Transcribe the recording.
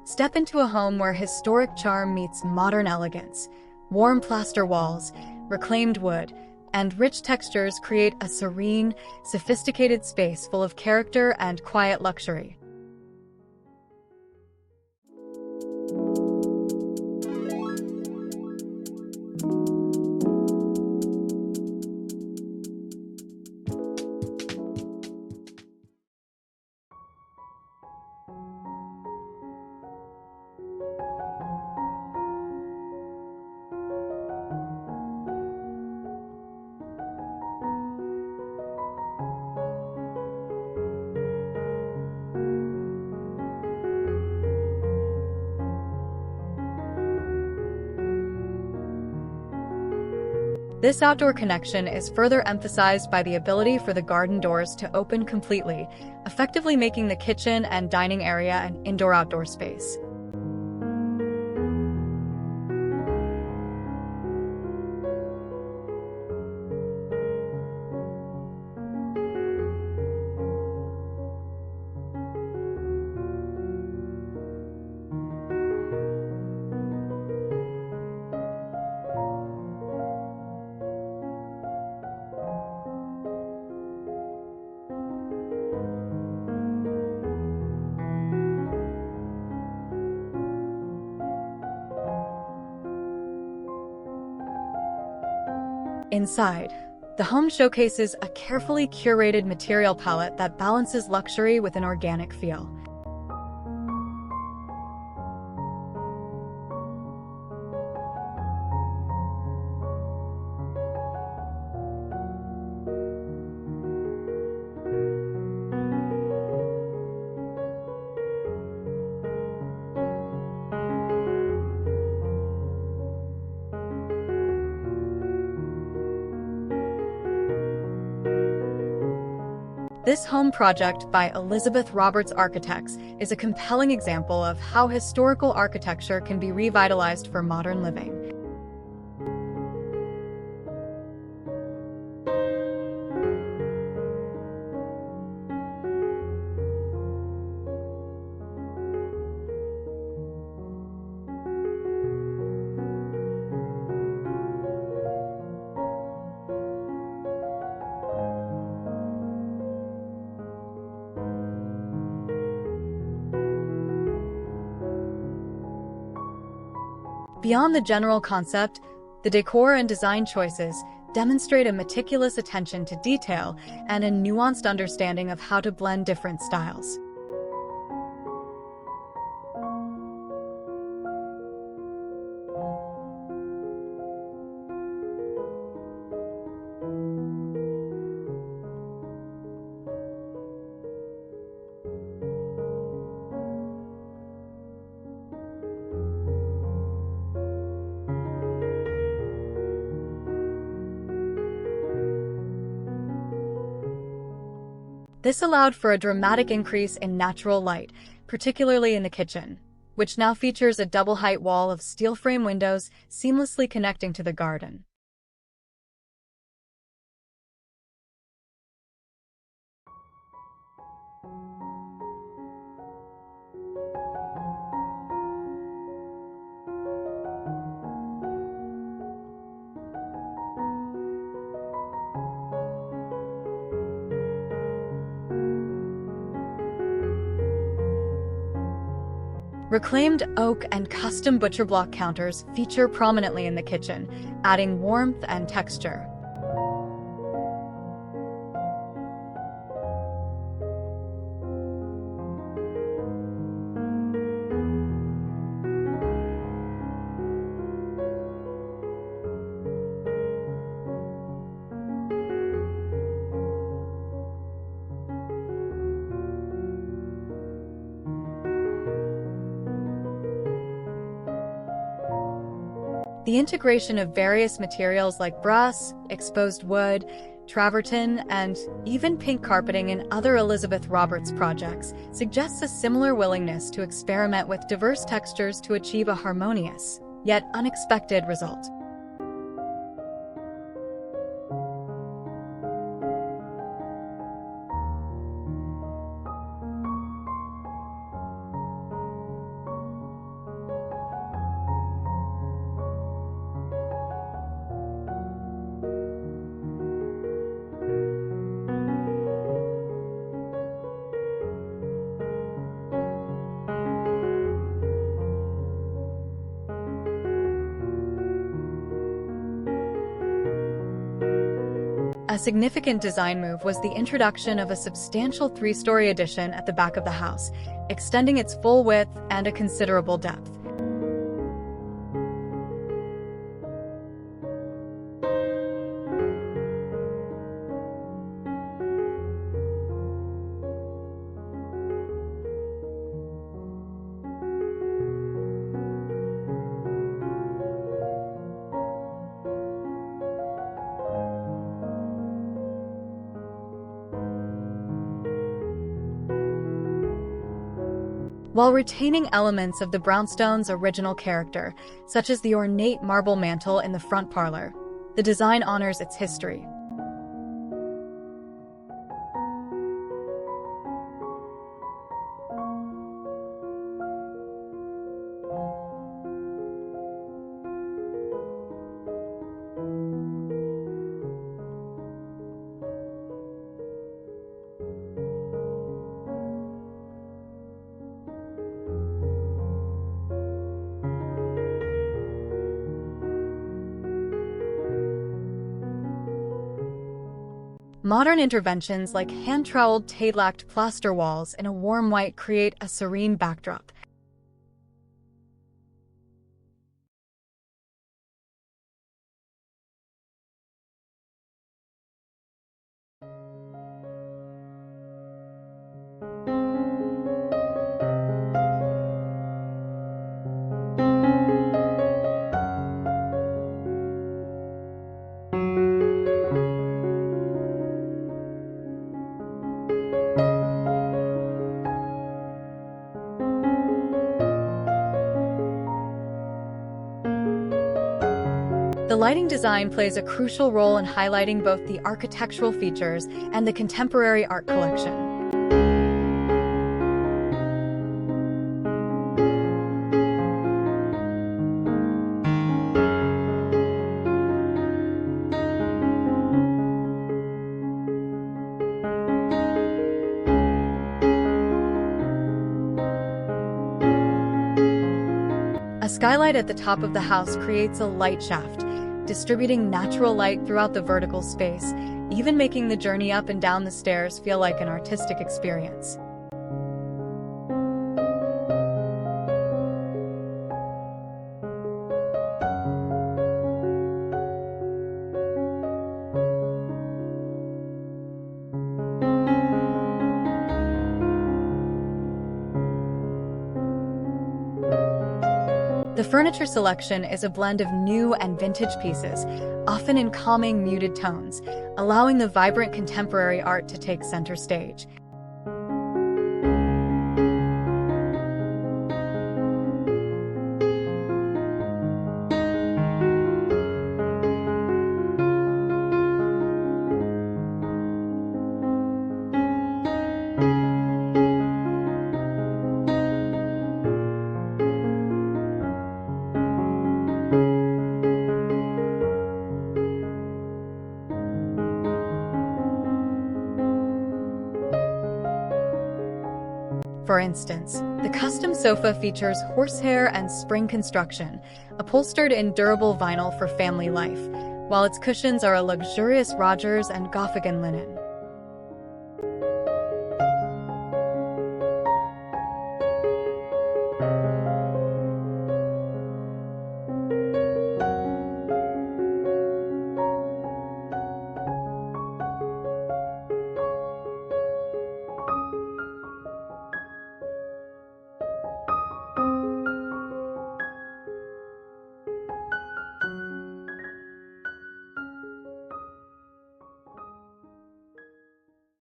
Step into a home where historic charm meets modern elegance. Warm plaster walls, reclaimed wood, and rich textures create a serene, sophisticated space full of character and quiet luxury. This outdoor connection is further emphasized by the ability for the garden doors to open completely, effectively making the kitchen and dining area an indoor-outdoor space. Inside, the home showcases a carefully curated material palette that balances luxury with an organic feel. This home project by Elizabeth Roberts Architects is a compelling example of how historical architecture can be revitalized for modern living. Beyond the general concept, the decor and design choices demonstrate a meticulous attention to detail and a nuanced understanding of how to blend different styles. This allowed for a dramatic increase in natural light, particularly in the kitchen, which now features a double-height wall of steel frame windows seamlessly connecting to the garden. Reclaimed oak and custom butcher block counters feature prominently in the kitchen, adding warmth and texture. The integration of various materials like brass, exposed wood, travertine, and even pink carpeting in other Elizabeth Roberts projects suggests a similar willingness to experiment with diverse textures to achieve a harmonious, yet unexpected result. A significant design move was the introduction of a substantial three-story addition at the back of the house, extending its full width and a considerable depth. While retaining elements of the brownstone's original character, such as the ornate marble mantel in the front parlor, the design honors its history. Modern interventions like hand-troweled tade-lacked plaster walls in a warm white create a serene backdrop. The lighting design plays a crucial role in highlighting both the architectural features and the contemporary art collection. A skylight at the top of the house creates a light shaft, distributing natural light throughout the vertical space, even making the journey up and down the stairs feel like an artistic experience. The furniture selection is a blend of new and vintage pieces, often in calming, muted tones, allowing the vibrant contemporary art to take center stage. For instance, the custom sofa features horsehair and spring construction, upholstered in durable vinyl for family life, while its cushions are a luxurious Rogers and Goffigan linen.